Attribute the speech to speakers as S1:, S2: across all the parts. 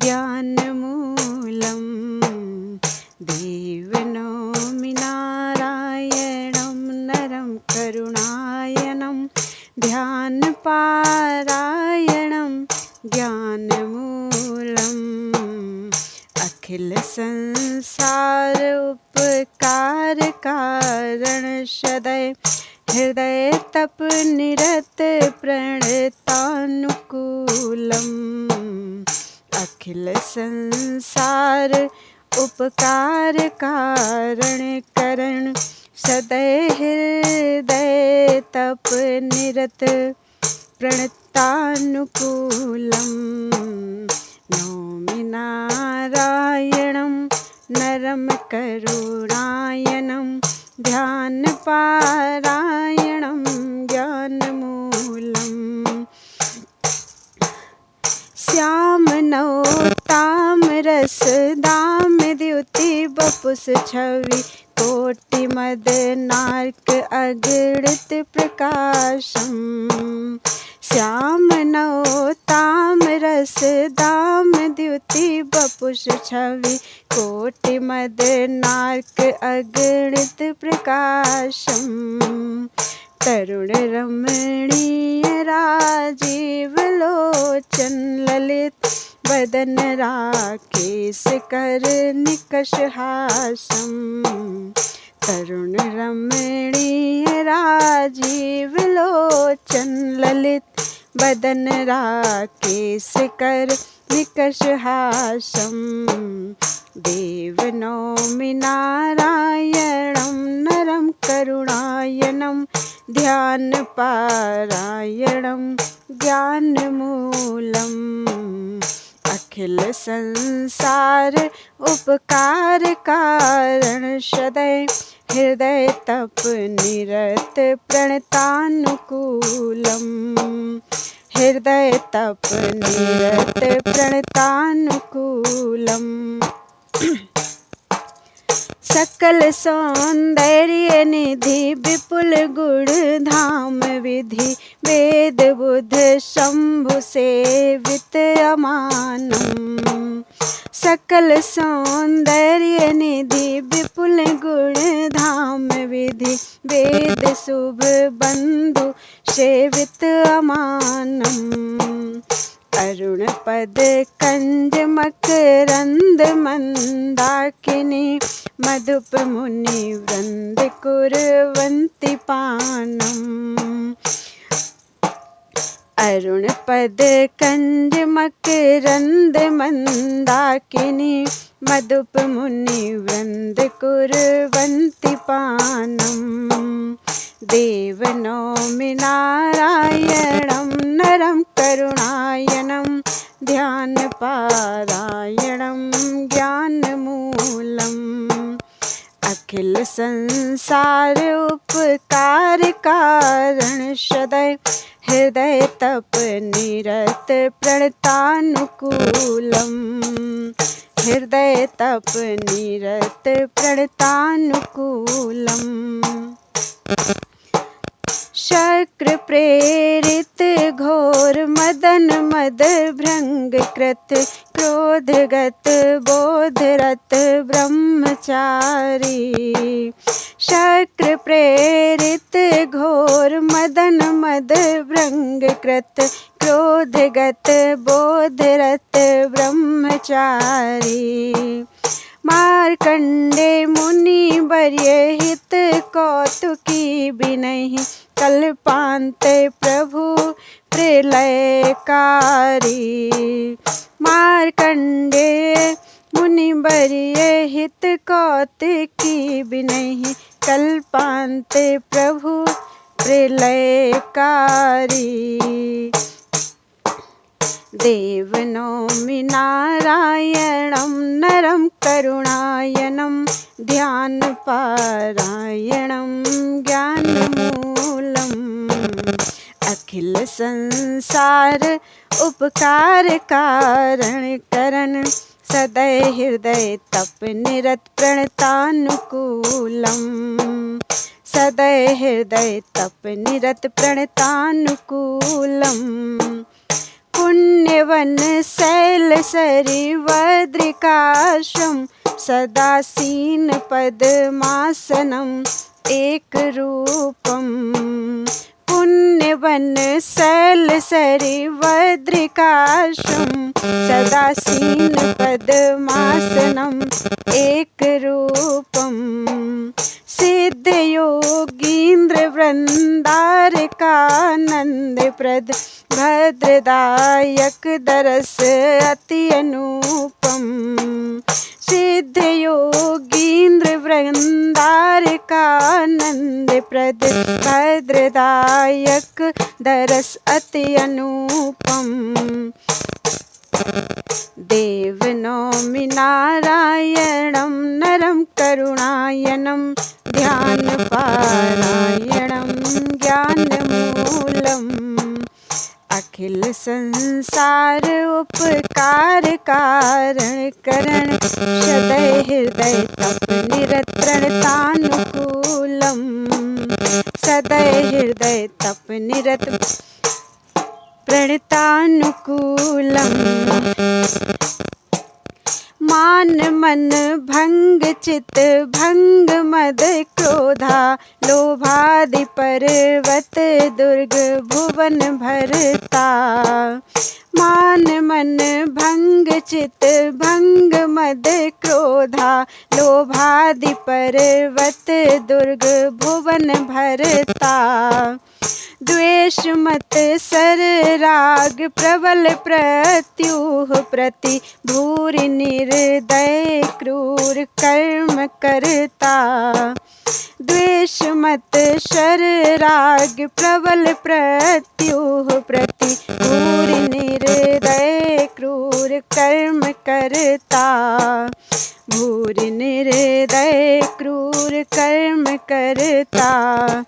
S1: ज्ञानमूलम् देवनौमि नारायणं नरं करुणायनं ध्यानपारायणं ज्ञानमूलम् अखिल संसार उपकार कारण सदैव हृदय तप निरत प्रणतानुकूलम् अखिल संसार उपकार कारण करण सदैव हृदय तप निरत प्रणतानुकूलम् नौमि नारायणं नरं करुणायनं ध्यानपारायणं ज्ञानमूलम् श्यामनवताम रसदाम द्युति बपुष छवि कोटि मदनार्क अगणित प्रकाशम् श्यामनवताम रसदाम द्युति बपुष छवि कोटि मदनार्क अगणित प्रकाशम् तरुण रमणीय राजीव लोचन ललित बदन राकेश कर निकष हासम तरुण रमणीय राजीव लोचन ललित बदन राकेश कर निकष हासम देवनौमि नारायणं नरं करुणायनं ध्यानपारायणं ज्ञानमूलम् अखिल संसार उपकार कारण सदैव हृदय तप निरत प्रणतानुकूलम् हृदय तप निरत प्रणतानुकूलम् सकल सौंदर्य निधि विपुल गुण धाम विधि वेद बुध शंभु सेवित अमानम् सकल सौंदर्य निधि विपुल गुण धाम विधि वेद शुभ बंधु सेवित अमानम् अरुण पद कंज मकरंद मंदाकिनी मधुप मुनि वृंद कुर्वन्ति पानम् अरुण पद कंज मकरंद मंदाकिनी मधुप मुनि वृंद कुर्वन्ति पानम् देवनौमि नारायणं नरं करुणायनं ध्यानपारायणं ज्ञानमूलम् अखिल संसार उपकार कारण सदैव हृदय तप निरत प्रणतानुकूलम् हृदय तप निरत प्रणतानुकूलम् शक्र प्रेरित घोर मदन मद भृंग कृत क्रोधगत बोधरत ब्रह्मचारी शक्र प्रेरित घोर मदन मद भृंग कृत क्रोधगत बोधरत ब्रह्मचारी मार्कंडे मुनि वर्य हित कौतुकी बिनहि कल्पांत प्रभु प्रलयकारी मार्कंडे मुनि वर्य हित कौतुकी बिनहि कल्पांत प्रभु प्रलयकारी देवनौमि नारायणं नरं करुणायनं ध्यानपारायणं ज्ञानमूलम् अखिल संसार उपकार कारण करण सदैव हृदय तप निरत प्रणतानुकूलम् सदैव हृदय तप निरत प्रणतानुकूलम् पुण्यवन शैलसरी वद्रिकाश्रम सदासीन पद्मासनम एक रूपम। पुण्यवन शैलसरी वद्रिकाश्रम सदासीन पद्मासनम एक रूपम। सिद्ध योगींद्र वृंदारकानंद प्रद भद्रदायक दरस अति अनुपम। सिद्ध योगींद्र वृंदारकानंद प्रद भद्रदायक दरस अति अनुपम। देवनौमि नारायणं नरं करुणायनं ध्यानपारायणं ज्ञानमूलम्। अखिल संसार उपकार कारण करण सदै हृदय तप निरतृणतानुकूलम्। सदै हृदय तप निरत प्रणतानुकूलम्। मान मन भंग चित भंग मद क्रोधा लोभादि पर्वत दुर्ग भुवन भरता। मान मन भंग चित भंग मद क्रोधा लोभादि पर्वत दुर्ग भुवन भरता। द्वेष मत सर राग प्रबल प्रत्युह प्रति भूरि निर्दय क्रूर कर्म करता। द्वेष मत शर राग प्रबल प्रत्युह प्रति भूरि निर्दय क्रूर कर्म करता। भूरि निर्दय क्रूर कर्म करता।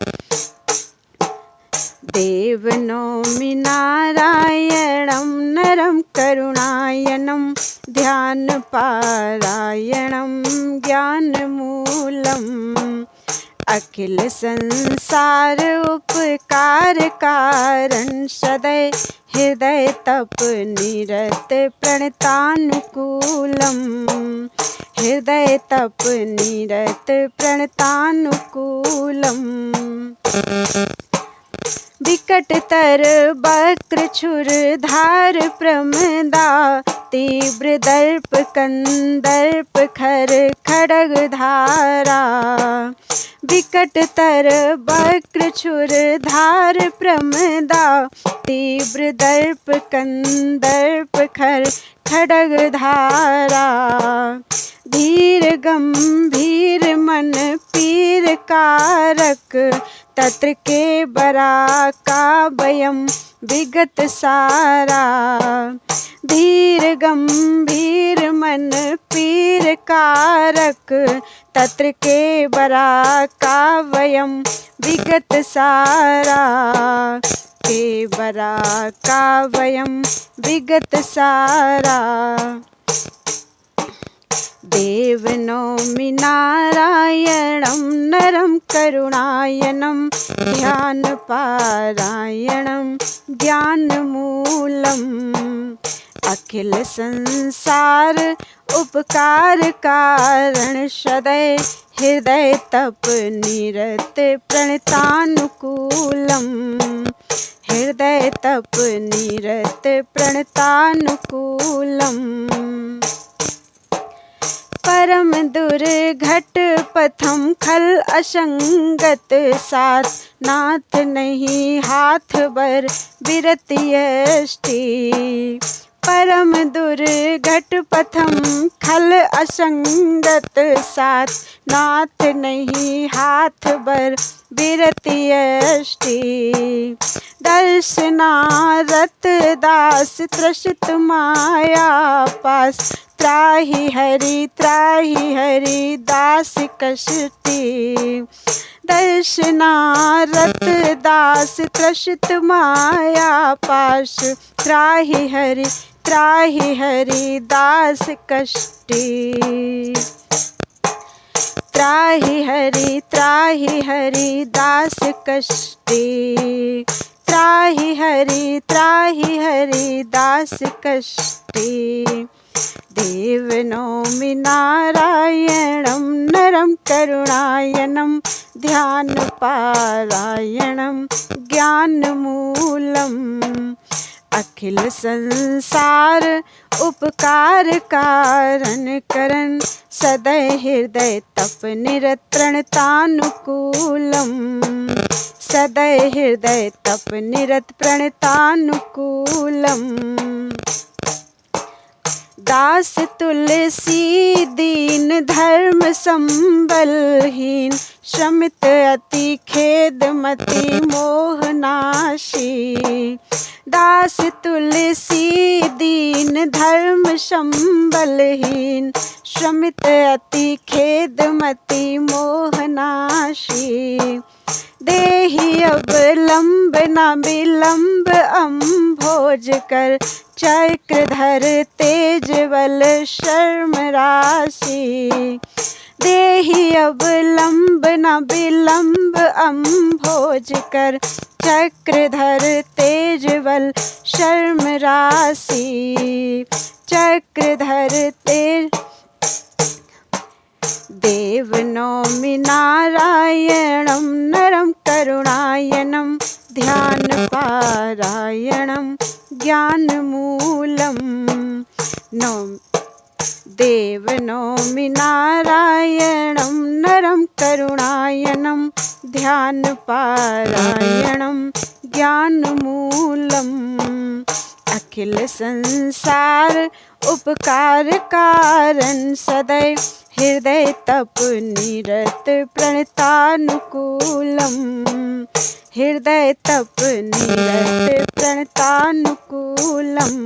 S1: देवनौमि नारायणं नरं करुणायनं ध्यानपारायणं ज्ञानमूलम्। अखिल संसार उपकार कारण सदै हृदय तप निरत प्रणतानुकूलम्। हृदय तप निरत प्रणतानुकूलम्। विकटतर वक्र छुर धार प्रमदा तीव्र दर्प कंदर्प खर खड़ग धारा। विकटतर वक्र छुर धार प्रमदा तीव्र दर्प कंदर्प खर खड़ग धारा। धीर गंभीर मन पीर कारक तत्र के बरा का वयम विगत सारा। धीर गंभीर मन पीर कारक तत्र के बरा का वयम विगत सारा। के बरा का वयम विगत सारा। देवनौमि नारायणं नरं करुणायनं ध्यानपारायणं ज्ञानमूलम्। अखिल संसार उपकार कारण सदै हृदय तप निरत प्रणतानुकूलम्। हृदय तप निरत प्रणतानुकूलम्। परम दुर्घट पथम खल असंगत साथ नाथ नहीं हाथ बर बिरतियष्टि। परम दुर्घट पथम खल असंगत साथ नाथ नहीं हाथ बर बिरतियष्टि। दर्शनारत दास त्रसित माया पास त्राहि हरि दास कष्टि। दर्शनारत दास त्रसित माया पाश त्राहि हरि दास कष्टि। त्राहि हरि दास कष्टि। त्राहि हरि दास कष्टी। देव नौमि नारायणं नरं करुणायनं ध्यानपारायणं ज्ञानमूलम्। अखिल संसार उपकार कारण करन सदै हृदय तप निरत सदै हृदय तप निरत प्रणतानुकूलम्। दास तुलसी दीन धर्म संबलहीन श्रमित अति खेद मति मोहनाशी। दास तुलसी दीन धर्म संबलहीन श्रमित अति खेद मति मोहनाशी। देहि अब लंब न विलंब अम्भोज कर चक्रधर तेजबल शर्म राशि। देहि अब लंब न विलंब अम्भोज कर चक्रधर तेजबल शर्म राशि। चक्रधर तेज देव नौमि नारायणं नरं करुणायनं ध्यानपारायणं ज्ञानमूलम्। देव नौमि नारायणं नरं करुणायनं ध्यानपारायणं ज्ञानमूलम्। अखिल संसार उपकार कारण सदैव हृदय तप निरत प्रणतानुकूलम्। हृदय तप निरत प्रणतानुकूलम्।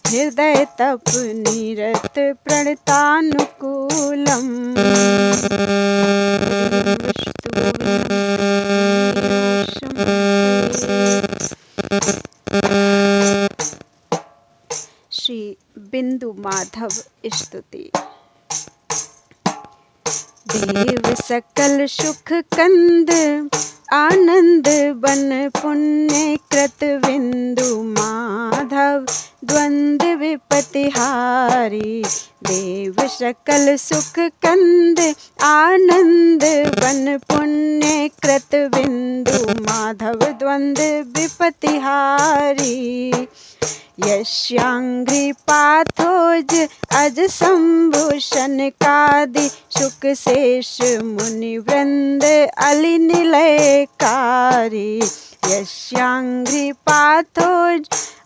S1: हृदय तप निरत प्रणतानुकूलम्। श्री बिंदु माधव स्तुति। देव सकल सुख कंद आनंद बन पुण्य कृत बिंदु माधव द्वंद्व विपतिहारी। देव सकल सुख कंद आनंद बन पुण्य कृत बिंदु माधव द्वंद्व विपतिहारी। यस्यांघ्रि पाथोज अज संभूषण कादि सुख शेष मुनि वृंद अलि निलयकारी। यस्यांघ्रि पाथोज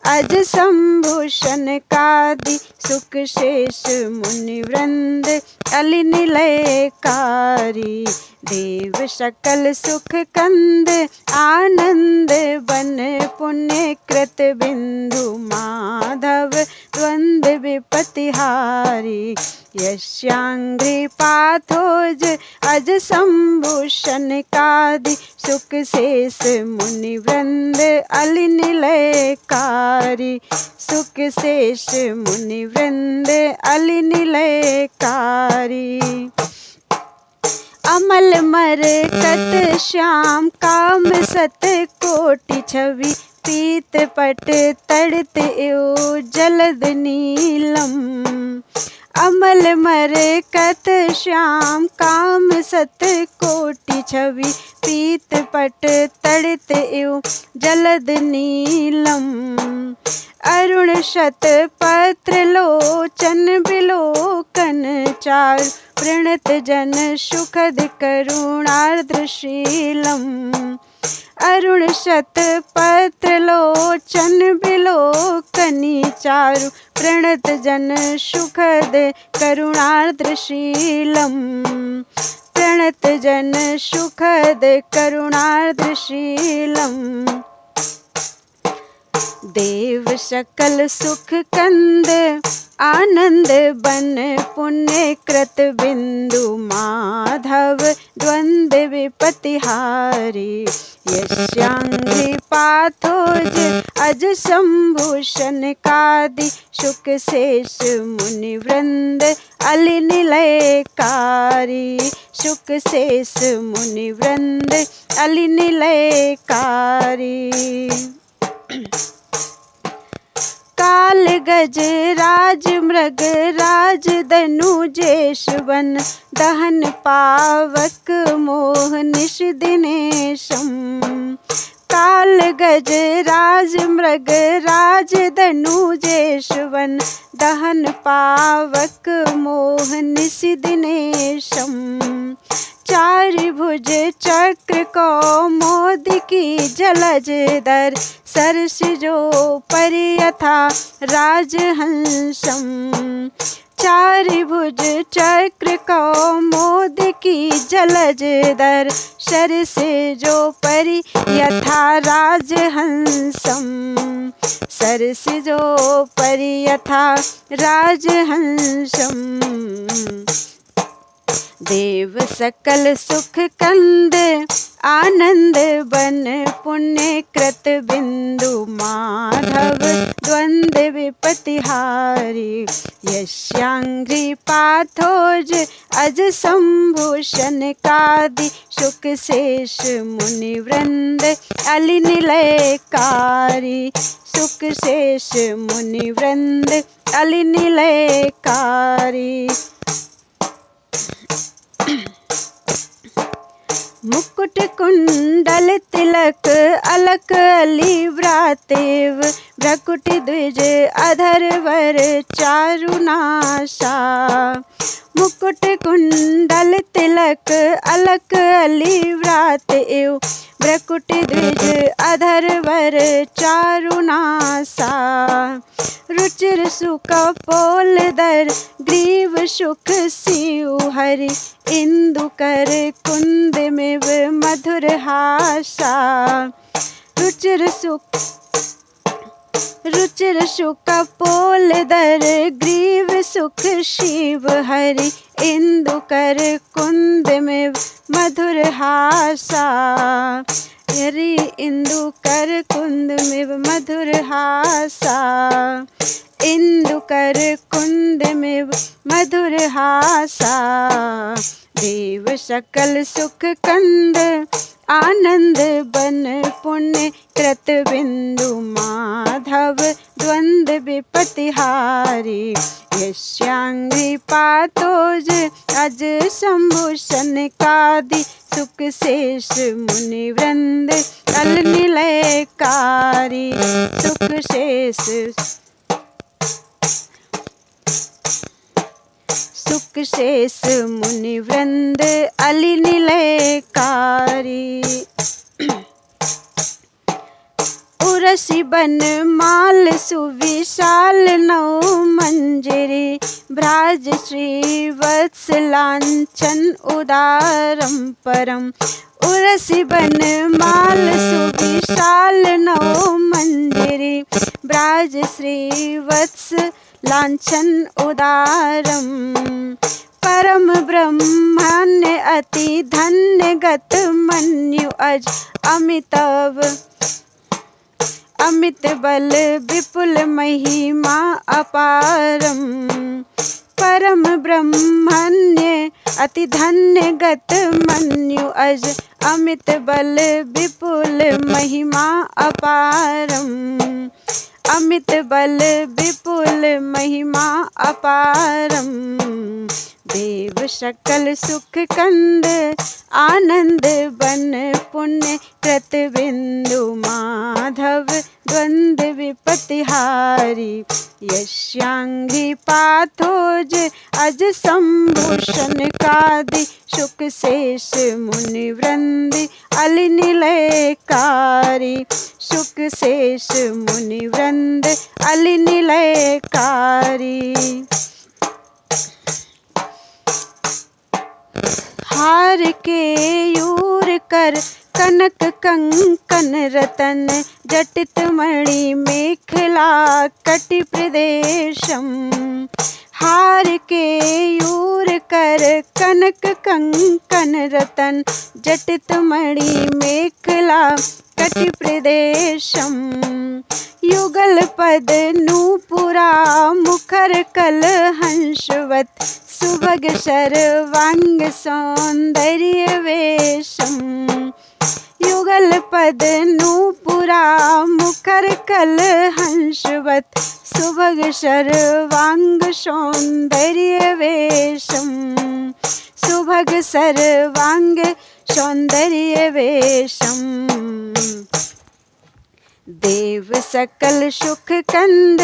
S1: अज संभूषण कादि सुख शेष मुनि वृंद अलि निलयकारी। देव सकल सुख कंद आनंद बन पुण्य कृत बिंदु माधव द्वंद्व विपतिहारी। यस्यांघ्रि पाथोज अज संभूषण कादि सुख शेष मुनि वृंद अलि निलयकारी। सुख शेष मुनि वृंद अलि निलयकारी। अमल मरकत श्याम काम सत कोटि छवि पीत पट तड़त एव जलद नीलम। अमल मरकत श्याम काम सत कोटि छवि पीत पट तड़त एव जलद नीलम। अरुण शत पत्र लोचन बिलोकन चारु प्रणत जन सुखद करुणार्द्रशीलम। अरुण शत पत्र लोचन बिलोकनी चारु प्रणत जन सुखद करुणार्द्रशीलम। प्रणत जन सुखद करुणार्द्रशीलम। देव सकल सुख कंद आनंद बन पुण्य कृत बिंदु माधव द्वंद्व विपतिहारी। यस्यांघ्रि पाथोज अज संभूषण कादि सुख शेष मुनि वृंद अलिनिलयकारी। शुक शेष मुनि वृंद अलिनिलयकारी। काल गज राज मृग राज धनुजेश वन दहन पावक मोह निश दिनेशम। काल गज राज मृग राज धनुजेश वन दहन पावक मोह निश दिनेशम। चारि भुज चक्र कौमोदकी जलज दर सरसिजो परियथा राजहंसम। चारि भुज चक्र कौमोदकी जलज दर सरसिजो परियथा राजहंसम। सरसिजो परियथा राजहंसम। देव सकल सुख कंद आनंद बन पुण्य कृत बिंदु माधव द्वंद्व विपतिहारी। यस्यांघ्रि पाथोज अज संभूषण कादि शुक शेष मुनि वृंद अलिनिलयकारी। शुक शेष मुनि वृंद अलिनिलयकारी। मुकुट कुंडल तिलक अलक अली व्रातेव भ्रकुटि द्विज अधर वर चारुनाशा। मुकुट कुंडल तिलक अलक अली व्रातेव भ्रकुटि द्विज अधर वर चारुनाशा। रुचिर सुकपोल दर ग्रीव शुक सियु हरि इंदु कर कुंद मिव मधुर हासा। रुचिर सुकपोल दर ग्रीव सुख शिव हरि इंदु कर कुंद मिव मधुर हासा। हरि इंदु कर कुंद मिव मधुर हासा। इंदु कर कुंद मिव मधुर हासा। देव सकल सुख कंद आनंद बन पुण्य कृत बिंदु माधव द्वंद्व विपतिहारी। यस्यांघ्रि पाथोज अज संभूषण कादि शुक शेष मुनि वृंद अलिनिलयकारी। शुक शेष शुक शेष मुनि वृंद अलिनिलयकारी। उर्वशी बन माल सुविशाल नौ मंजरी भ्राज श्री वत्स लांछन उदारम परम। उर्वशी बन माल सुविशाल नौ मंजरी भ्राज श्री वत्स लांछन उदारम। परम ब्रह्मान्य अति धन्य गत मन्यु अज अमितव अमित बल विपुल महिमा अपारम। परम ब्रह्मण्य अति धन्य गत मन्यु अज अमित बल विपुल महिमा अपारम। अमित बल विपुल महिमा अपारम। देव सकल सुख कंद आनंद बन पुण्य कृत बिंदु माधव द्वंद्व विपतिहारी। यस्यांघ्रि पाथोज अज संभूषण कादि शुक शेष मुनि वृंद अलिनिलयकारी। शुक शेष मुनि वृंद अलिनिलयकारी। हार के यूर कर कनक कंकन रतन जटित मणि मेखला कटि प्रदेशम। हार के यूर कर कनक कंकन रतन जटित मणि मेखला कटि प्रदेशम। युगल पद नूपुरा मुखर कल हंसवत सुभग सर्वांग सौंदर्य वेशम। युगल पद नूपुरा मुखर कल हंसवत सुभग सर्वांग सौंदर्य वेशम। सुभग सर्वांग सौंदर्य वेशम। देव सकल सुख कंद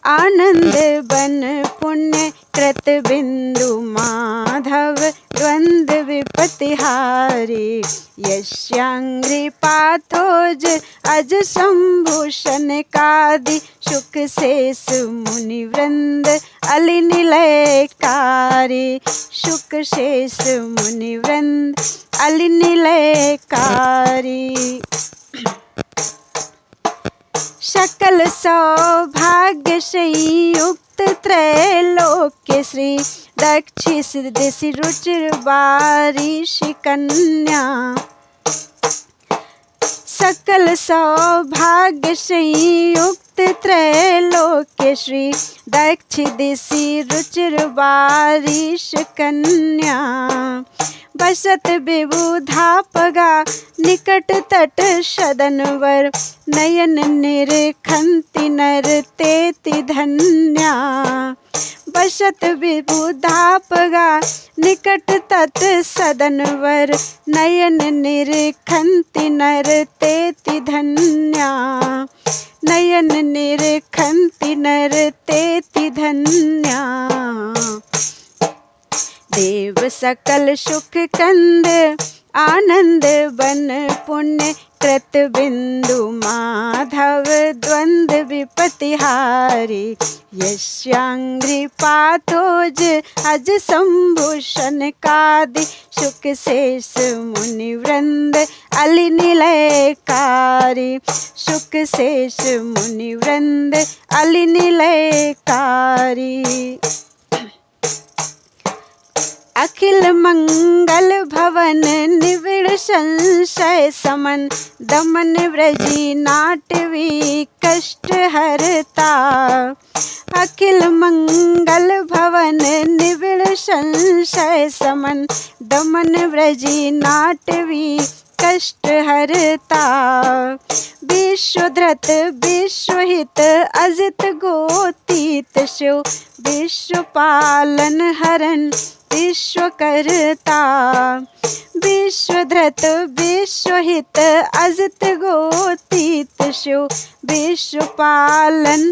S1: आनंद बन पुण्य कृत बिंदु माधव द्वंद विपतिहारी। यस्यांग्रि पाथोज अज संभूषण कादि सुख शेष मुनि वृंद अली निलयकारी। सुख शेष मुनि वृंद अली निलयकारी। सकल सौभाग्य संयुक्त त्रैलोक्य श्री दक्षिष दिशि रुचिर बारिश कन्या। सकल सौभाग्य संयुक्त त्रैलोक्य श्री दक्षिण दिशि रुचिर बारिश कन्या। बसत विबुधापगा निकट तट सदनवर नयन निरखंति नर तेति धन्या। बसत विबुधापगा निकट तट सदनवर नयन निरखंति नर तेति धन्या। नयन निरखंति नर तेति धन्या। देव सकल सुख कंद आनंद बन पुण्य कृत बिंदु माधव द्वंद विपतिहारी। यस्यांग्रि पाथोज अज संभूषण कादि सुख शेष मुनि वृंद अली निलयकारी। सुख शेष मुनि वृंद अली निलयकारी। अखिल मंगल भवन निविड़ संशय समन दमन व्रजी नाटवी कष्ट हरता। अखिल मंगल भवन निविड़ संशय समन दमन व्रजी नाटवी कष्ट हरता। विश्वधृत विश्वहित अजित गोतीत शिव विश्वपालन हरन विश्वकर्ता। विश्वधृत विश्वहित अजित गोतीत शिव विश्वपालन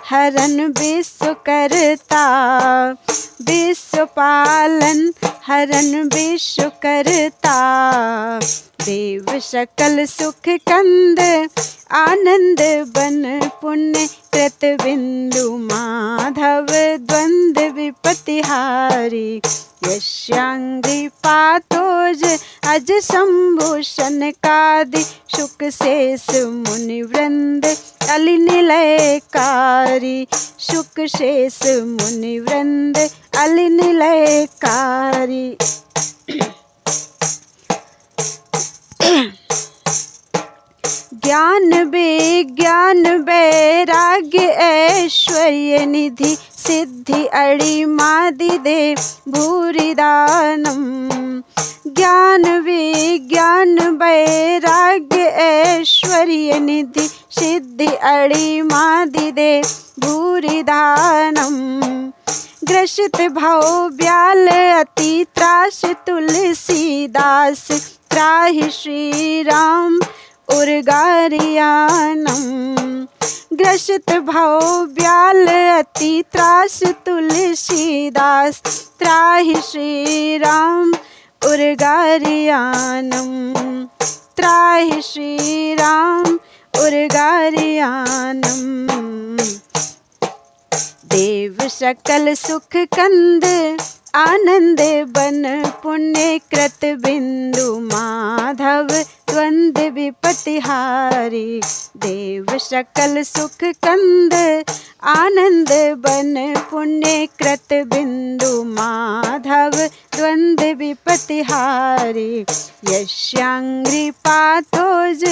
S1: हरन विश्वकर्ता। विश्वपालन हरन विश्वकर्ता। देव सकल सुख कंद आनंद बन पुण्य कृत बिंदु माधव द्वंद विपतिहारी। यस्यांग्रि पाथोज अज संभूषण कादि सुख शेष मुनि वृंद अली निलयकारी। सुख शेष मुनि वृंद अली निलयकारी। ज्ञान विज्ञान वैराग्य ऐश्वर्य निधि सिद्धि अणि मादि दे भूरि दानम। ज्ञान विज्ञान वैराग्य ऐश्वर्य निधि सिद्धि अणि मादि दे भूरि दानम। ग्रसित भव ब्याल अति त्रास तुलसीदास त्राहि श्री राम उर्गारियानम। ग्रसित भव ब्याल अति त्रास तुलसीदास त्राहि श्री राम उर्गारियानम। त्राहि श्री राम उर्गारियानम। देव सकल सुख कंद आनंद बन पुण्य कृत बिंदु माधव द्वंद विपत्ति हारी। देव सकल सुख कंद आनंद बन पुण्य कृत बिंदु माधव द्वंद विपत्ति हारी। यश्यांग्री पाथोज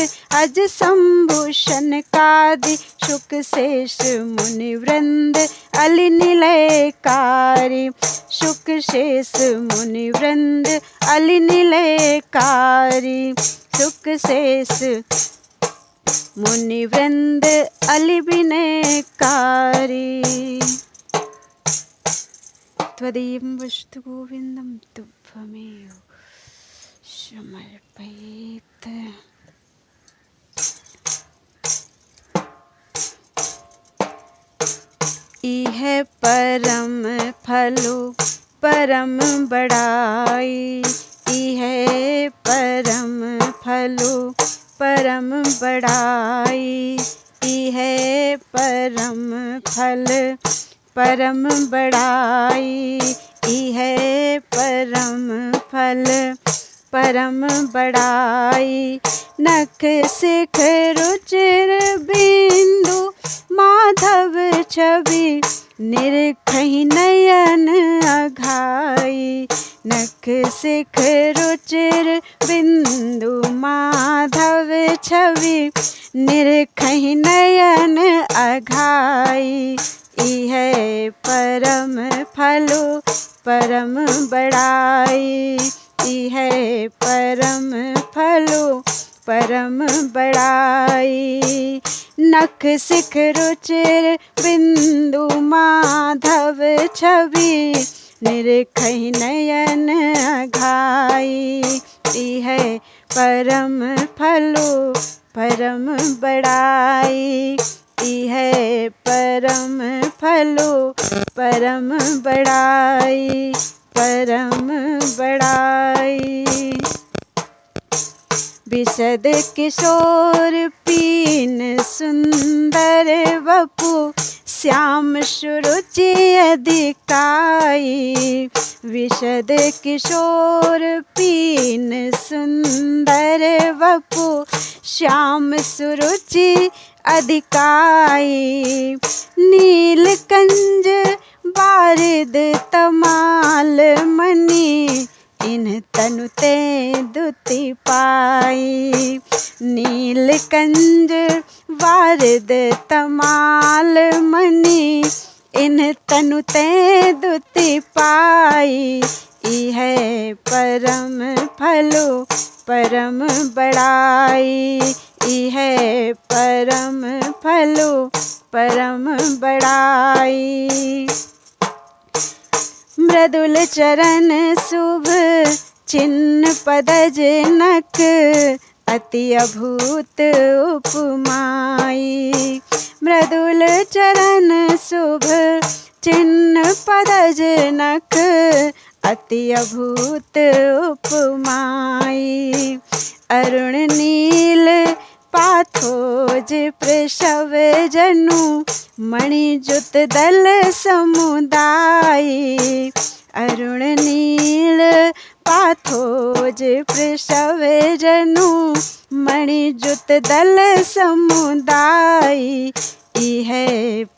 S1: अज संभूषण कादि शुक शेष मुनि वृंद अली निलयकारी। शुक शेष मुनि वृंद अली निलयकारी। शुक शेष मुनि वृंद अली विनयकारी। त्वदीयं वस्तु गोविंदं तुभ्यमेव समर्पयेत्। इह परम फलो परम बड़ाई। इह परम फलो परम बड़ाई। इह परम फल परम बड़ाई। इह परम फल परम बड़ाई। नख शिख रुचिर बिंदु माधव छवि निरखहि नयन अघाई। नख शिख रुचिर बिंदु माधव छवि निरखहि नयन अघाई। इह परम फलो परम बड़ाई। इह परम फलो परम बड़ाई। नख शिख रुचिर बिंदु माधव छवि निरखहि नयन अघाई। इह परम फलो परम बड़ाई। इह परम फलो परम बड़ाई। परम बड़ाई। विशद किशोर पीन सुंदर वपु श्याम सुरुचि अधिकाई। विशद किशोर पीन सुंदर वपु श्याम सुरुचि अधिकाई। नीलकंज बारिद तमाल मणि इन तनु ते दुति पाई। नीलकंज वारिद तमाल मणि इन तनु ते दुति पाई। इह परम फलो परम बड़ाई। इह परम फलो परम बड़ाई। मृदुल चरण शुभ चिन्ह पदज नख अति अभूत उपमाई। मृदुल चरण शुभ चिन्ह पदज नख अति अभूत उपमाई। अरुण नील पाथोज प्रसव जनु मणिजुत दल समुदाय। अरुण नील पाथोज प्रसव जनु मणिजुत दल समुदाय। इह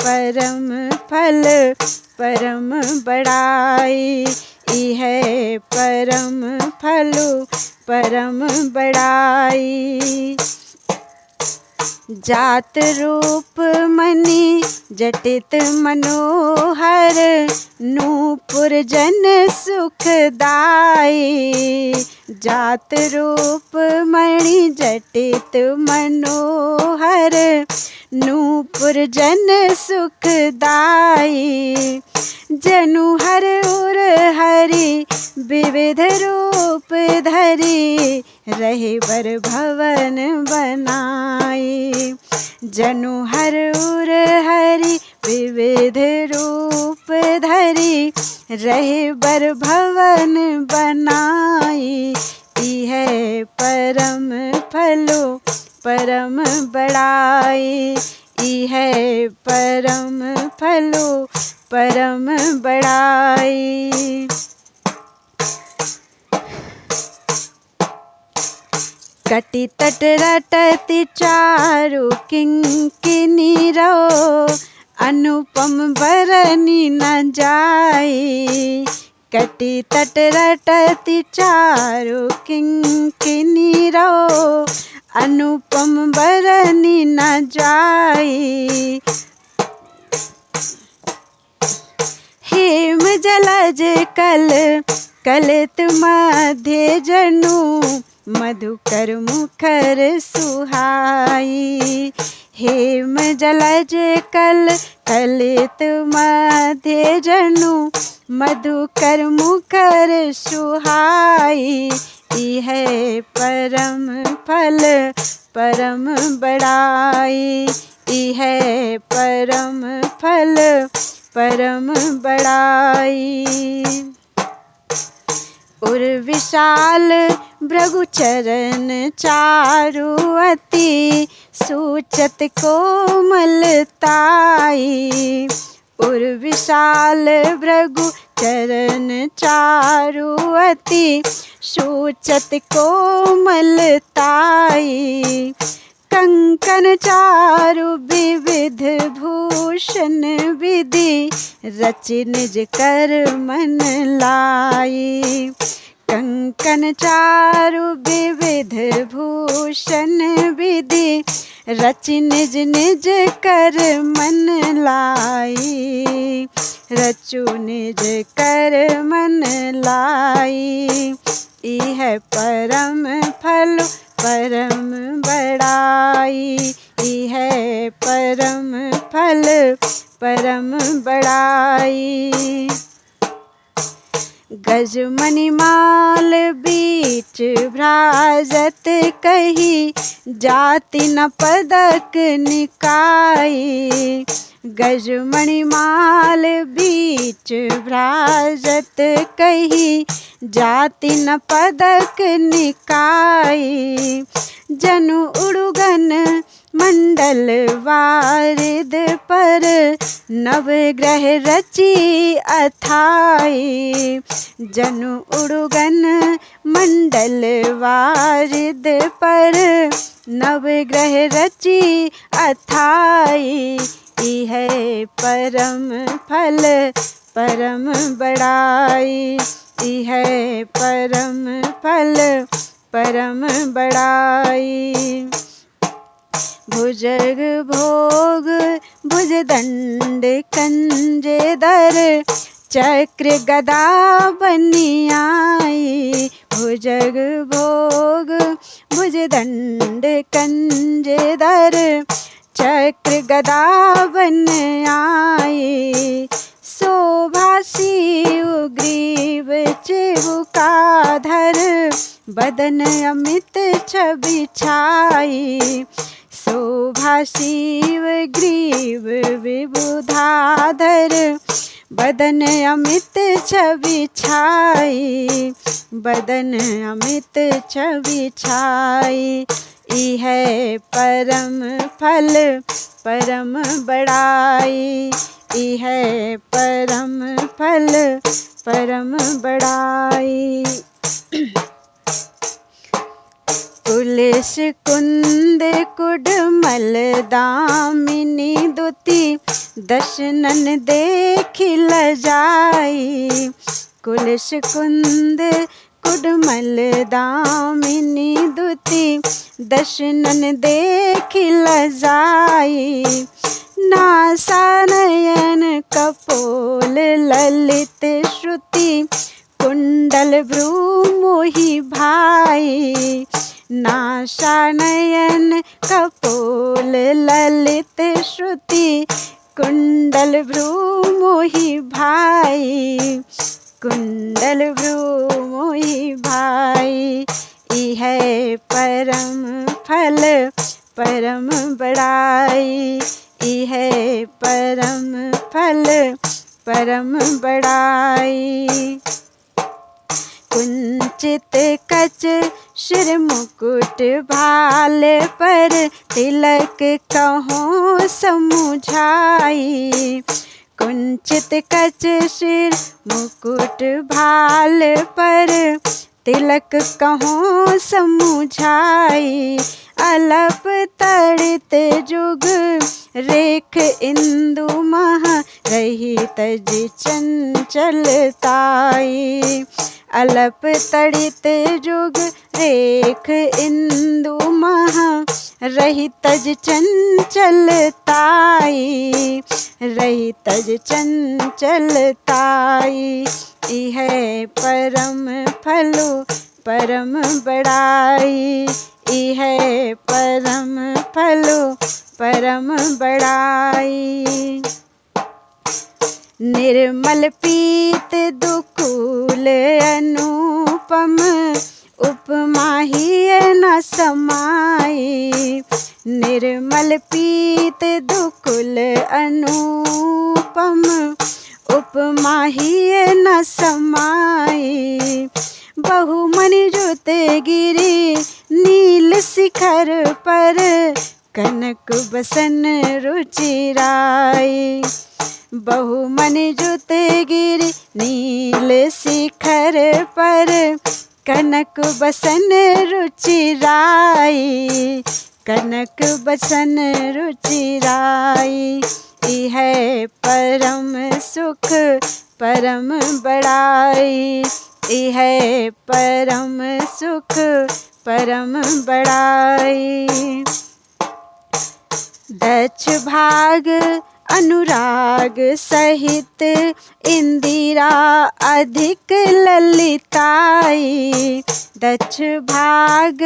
S1: परम फल परम बड़ाई। इह परम फलो परम बड़ाई। जात रूप मणि जटित मनोहर नूपुर जन सुखदाई। जात रूप मणि जटित मनोहर नूपुर जन सुखदाई। जनु हर उर हरि विविध रूप धरि रहे वर भवन बनाई। जनु हर उर हरि विविध रूप धरि रहे वर भवन बनाई। इह परम फलो परम बड़ाई। इह परम फलो परम बड़ाई। कटि तट रटति चारु किंकिनीरो, अनुपम बरनि न जाई। कटि तट रटति चारु किंकिनीरो, अनुपम बरनि न जाई। हेम जलज कल कलित मध्य जनु, मधुकर मुखर सुहाई। हेम जलज कल कलित मध्य जनु, मधुकर मुखर सुहाई। इह परम फल परम बड़ाई। इह परम फल परम बड़ाई। उर विशाल भृगु चरण चारु अति, सूचत कोमलताई। उर विशाल भृगु चरण चारु अति, सूचत कोमलताई। कंकन चारु विविध भूषण विधि, रचि निज कर मन लाई। कंकन चारु विविध भूषण विधि, रचि निज निज कर मन लाई। रचु निज कर मन लाई। इह परम फल परम बड़ाई। इह परम फल परम बड़ाई। गज मणिमाल बीच भ्राजत कही, जाति न पदक निकाई। गज मणिमाल बीच भ्राजत कही, जाति न पदक निकाई। जनु उड़ुगन मंडल वारिद पर, नवग्रह रची अथाई। जनु उड़ुगन मंडल वारिद पर, नवग्रह रची अथाई। इह परम फल परम बड़ाई। इह परम फल परम बड़ाई। भुजग भोग भुजदंड कंजेदर, चक्र गदा बनियाई। भुजग भोग भुजदंड कंजेदर, चक्र गदा बनियाई। शोभा शिवग्रीव चिबुकाधर, बदन अमित छवि छाई। शोभा शिवग्रीव विबुधाधर, बदन अमित छवि छाई। बदन अमित छवि छाई। इह परम फल परम बड़ाई। इह परम फल परम बड़ाई। कुलिश कुंद कुडमल दामिनी दुति, दशनन देखि लजाई। कुलिश कुंद कुडमल दामिनी दुति, दशनन देखि लजाई। नासा नयन कपोल ललित श्रुति, कुंडल भ्रू मोहि भाई। नासा नयन कपोल ललित श्रुति, कुंडल भ्रू मोहि भाई। कुंडल भ्रू मोहि भाई। इह परम फल परम बड़ाई। इह परम फल परम बड़ाई। कुंचित कच सिर मुकुट भाल पर, तिलक कहो समुझाई। कुंचित कच सिर मुकुट भाल पर, तिलक कहों समुझाई। अलप तड़ित जुग रेख इंदु महा रही तज चंचलताई। अलप तड़ित जुग रेख इंदु महा रही तज चंचलताई। रही तज चंचलताई। इह परम फलो परम बड़ाई। इह परम फलो परम बड़ाई। निर्मल पीत दुकूल अनुपम उपमा ही न समाई। निर्मल पीत दुकुल अनुपम उपमा ही न समाई। बहुमनि जुत गिरि नील शिखर पर कनक बसन रुचिराई। बहुमनि जुत गिरि नील शिखर पर कनक बसन रुचिराई। कनक बसन रुचिराई। इह परम सुख परम बड़ाई। इह परम सुख परम बड़ाई। दक्ष भाग अनुराग सहित इंदिरा अधिक ललिताई। दक्ष भाग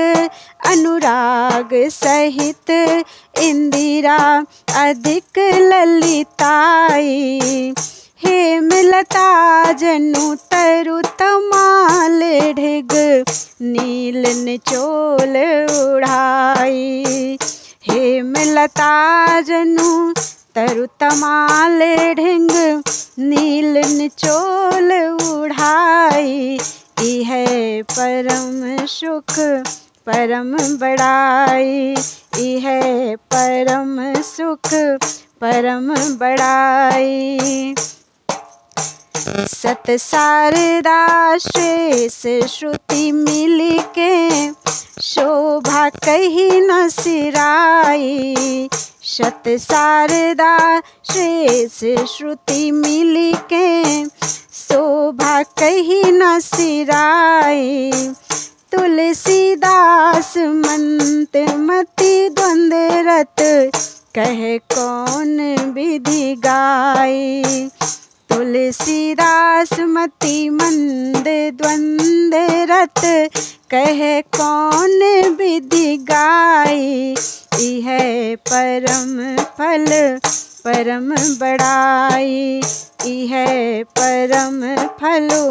S1: अनुराग सहित इंदिरा अधिक ललिताई। हेमलता जनु तरु तमाल ढिग नील निचोल उड़ाई। हेमलता जनु तरु तमाल ढिंग नील निचोल उड़ाई। इह परम सुख परम बड़ाई। इह परम सुख परम बड़ाई। सत शारदा शेष श्रुति मिल के शोभा कही न सिराई। सत शारदा शेष श्रुति मिल के शोभा कही न सिराई। तुलसीदास मंत मति द्वंद्व रत कहे कौन विधि गाई। तुलसीदास मति मंद द्वंद्व रत कहे कौन विधि गाई। इह परम फल परम बड़ाई। इह परम फलो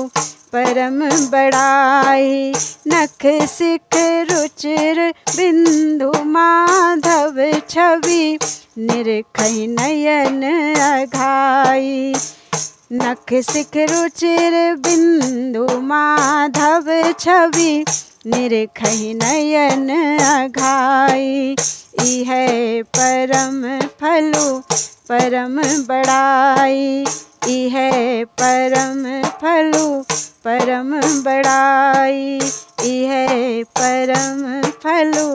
S1: परम बड़ाई। नख सिख रुचिर बिंदु माधव छवि निरखहि नयन अघाई। नख सिख रुचिर बिंदु माधव छवि निरखहि नयन अघाई। इह परम फलो परम बड़ाई। इह परम फलो परम बड़ाई। इह परम फलो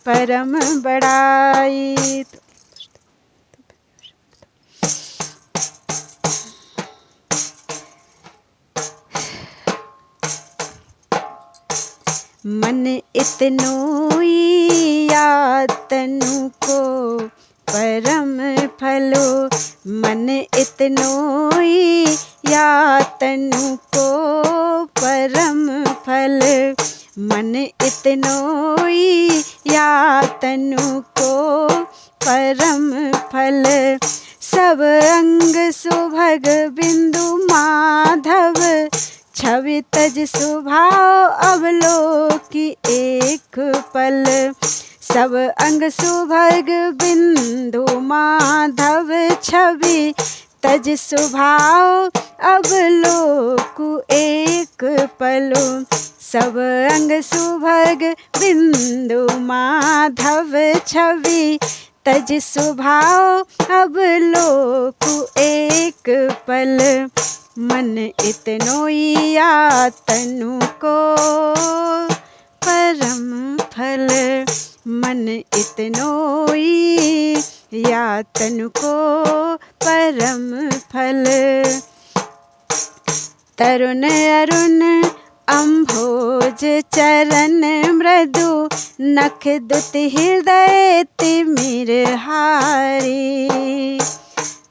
S1: परम बड़ाई। मन इतनोई या तनु को परम फलो। मन इतनोई या तनु को परम फल। मन इतनोई या तनु को परम फल। सब अंग सुभग बिंदु माधव छवि तज सुभाव अवलोकी एक पल। सब अंग सुभग बिंदु माधव छवि तज सुभाव अवलोकु एक पलो। सब अंग सुभग बिंदु माधव छवि तज सुभाव अवलोकु एक पल। मन इतनोइया तनु को परम फल। मन इतनोई या तनु को परम फल। तरुण अरुण अम्भोज चरण मृदु नख दुत हृदय तिमिर हारी।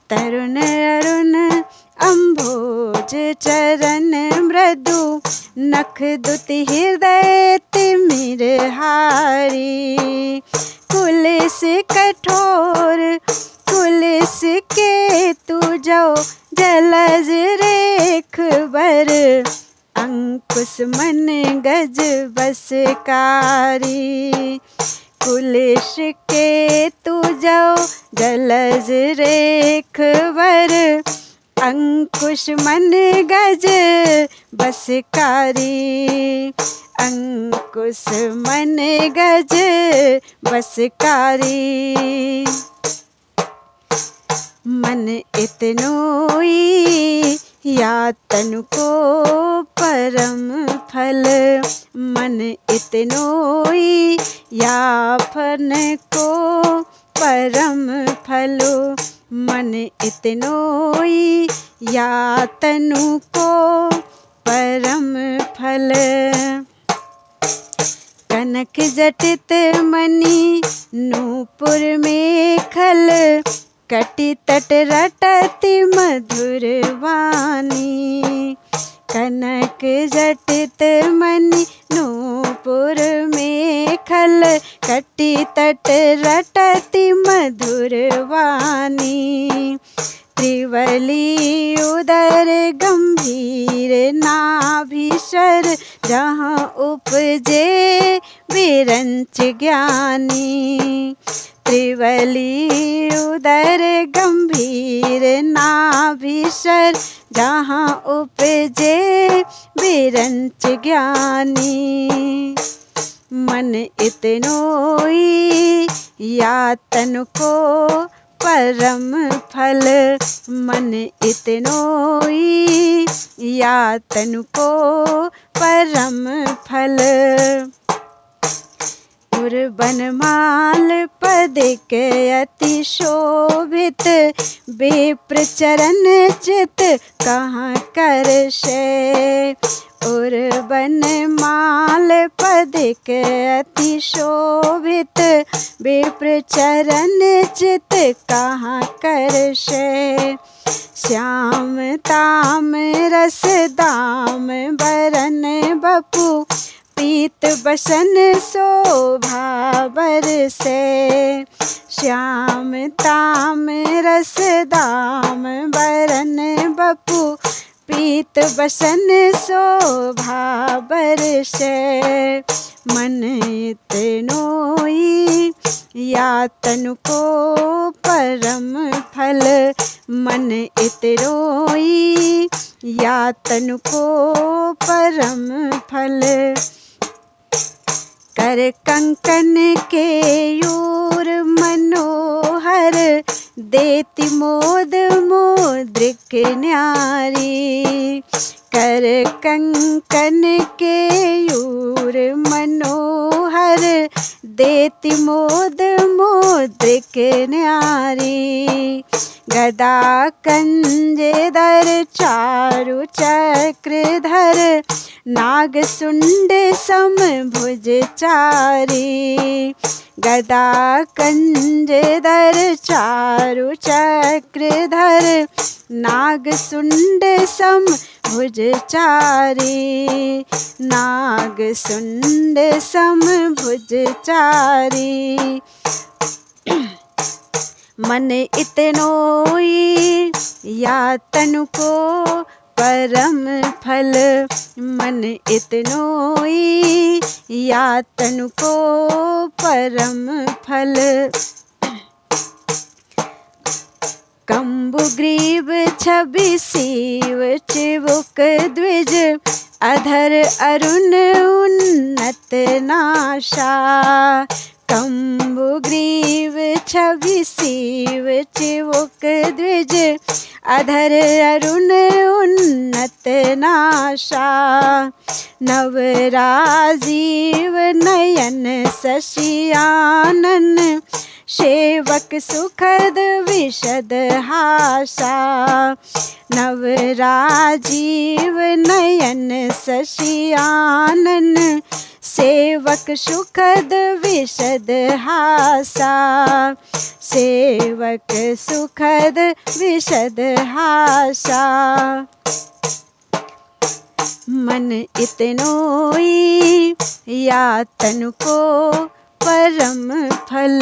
S1: तरुण अरुण अम्भोज चरण मृदु नख दुत हृदय तिमिर हारी। कुलिस कठोर कुलिस के तू जो जलज रेख बर। अंकुश मन गज बसकारी। कुलिश के तू जो जलज रेख बर। अंकुश मन गज बसकारी। अंकुश मन गज बसकारी। मन इतनोई या तनु को परम फल। मन इतनोई या फन को परम फलो। मन इतनोई या तनु को परम फल। कनक जटित मणि नूपुर में खल। कटि तट रटति मधुर वाणी। कनक जटित मणि नूपुर में खल। कटि तट रटति मधुर वाणी। त्रिवली उदर गंभीर नाभिशर जहाँ उपजे विरंच ज्ञानी। त्रिवली उदर गंभीर नाभिशर जहाँ उपजे विरंच ज्ञानी। मन इतनोई या तनु को परम फल। मन इतनोई या तनु को परम फल। बनमाल पद के अति शोभित। विप्र चरण चित कहाँ करशे। और बनमाल पद के अति शोभित। विप्र चरण चित कहाँ करशे। श्याम ताम रस दाम बरन बपु। पीत बसन शोभा बरसे। श्याम ताम रस दाम बरन बपु। पीत बसन शोभा बरसे। मन इतनोई या तनु को परम फल। मन इतनोई या तनु को परम फल। कर कंकन के यूर मनोहर। देति मोद मोद्रिक न्यारी। कर कंकन के यूर मनोहर। देति मोद मोद्रिक न्यारी। गदा कंजेदर चारु चक्रधर। नाग सुंड सम भुज चारी। गदा कंजेदर चारु चक्रधर। नाग सुंड सम भुज चारी। नाग सुंड सम भुज चारी। मन इतनोई या तनु को परम फल। मन इतनोई या तनु को परम फल। कंबुग्रीव छवि शिव चिबुक द्विज। अधर अरुण उन्नत नाशा। कंबुग्रीव छवि शिव चिबुक द्विज। अधर अरुण उन्नत नाशा। नव राजीव नयन शशियानन सेवक सुखद विशद हासा। नव राजीव नयन शशियानन सेवक सुखद विशद हासा। सेवक सुखद विशद हासा। मन इतनोई या तन को परम फल।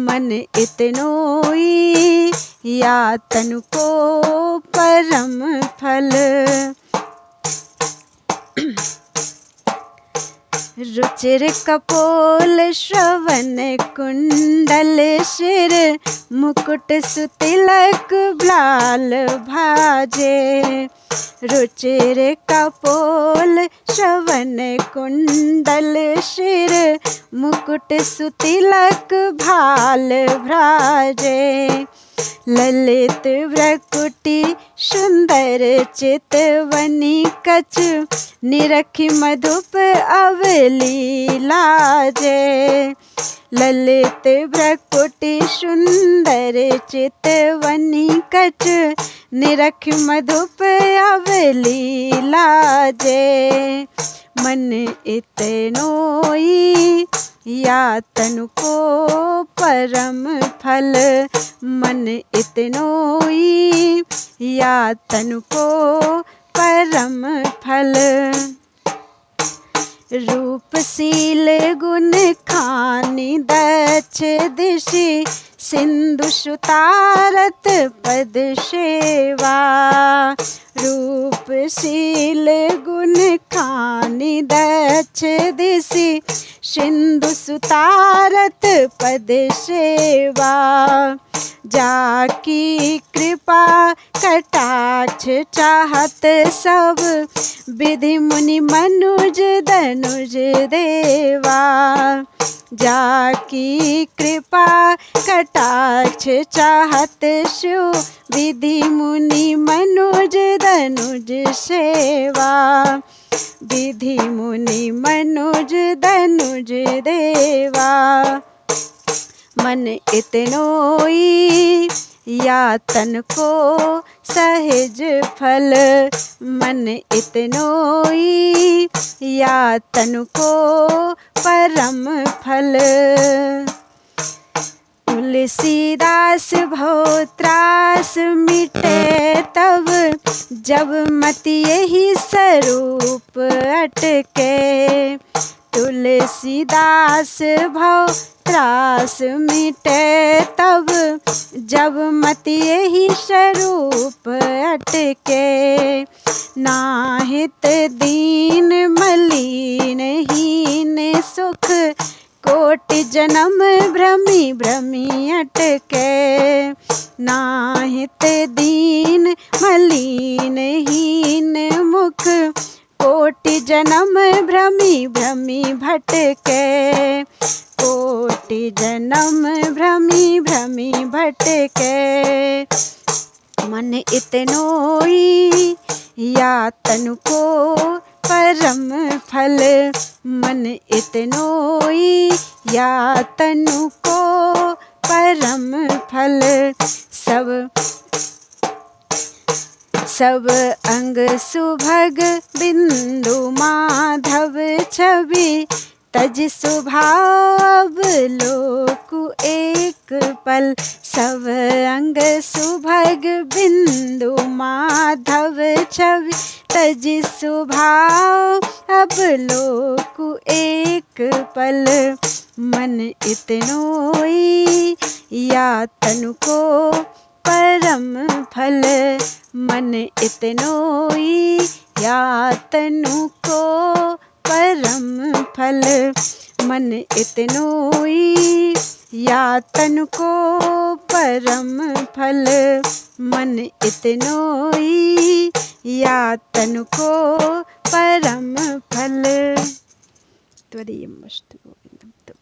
S1: मन इतनोई या तन को परम फल। रुचिर कपोल श्रवण कुंडल शिर मुकुट सुतिलक ब्लाल भाजे। रुचिर कपोल श्रवण कुंडल शिर मुकुट सुतिलक भाल भ्राजे। ललित व्रकुटी सुंदर चितवनी कच निरखी मधुप अवली लाजे। ललित व्रकुटी सुंदर चितवनी कच निरखी मधुप अवली लाजे। मन इतनोई या तन को परम फल। मन इतनोई या तन को परम फल। रूपशील गुण खानी दक्ष दिशि सिंधु सुतारत पद सेवा। रूपशील गुण खानी दक्ष दिशि सिंधु सुतारत पद सेवा। जाकी कृपा कटाक्ष चाहत सब विधि मुनि मनुज धनुज देवा। जाकी कृपा कटाक्ष चाहत शिव विधि मुनि मनुज धनुज सेवा। विधि मुनि मनुज धनुज देवा। मन इतनोई या तन को सहज फल। मन इतनोई या तन को परम फल। तुलसीदास भवत्रास मिटे तब जब मति यही स्वरूप अटके। तुलसीदास भव त्रास मिटे तब जब मति यही स्वरूप अटके। नाहित दीन मलिन हीन सुख कोटि जन्म भ्रमी भ्रमी अटके। नाहित दीन मलिन हीन मुख कोटि जन्म भ्रमी भ्रमी भटके। कोटि जन्म भ्रमी भ्रमी भटके। मन इतनोई या तन को परम फल। मन इतनोई या तन को परम फल। सब अंग सुभग बिंदु माधव छवि तज स्वभाव लोक एक पल। सब अंग सुभग बिंदु माधव छवि तज स्वभाव अब लोक एक पल। मन इतनोई या तन को परम फल। मन इतनोई या तन को परम फल। मन इतनोई या तन को परम फल। मन इतनोई या तन को परम फल। त्वदीयमस्तु गोविंदम।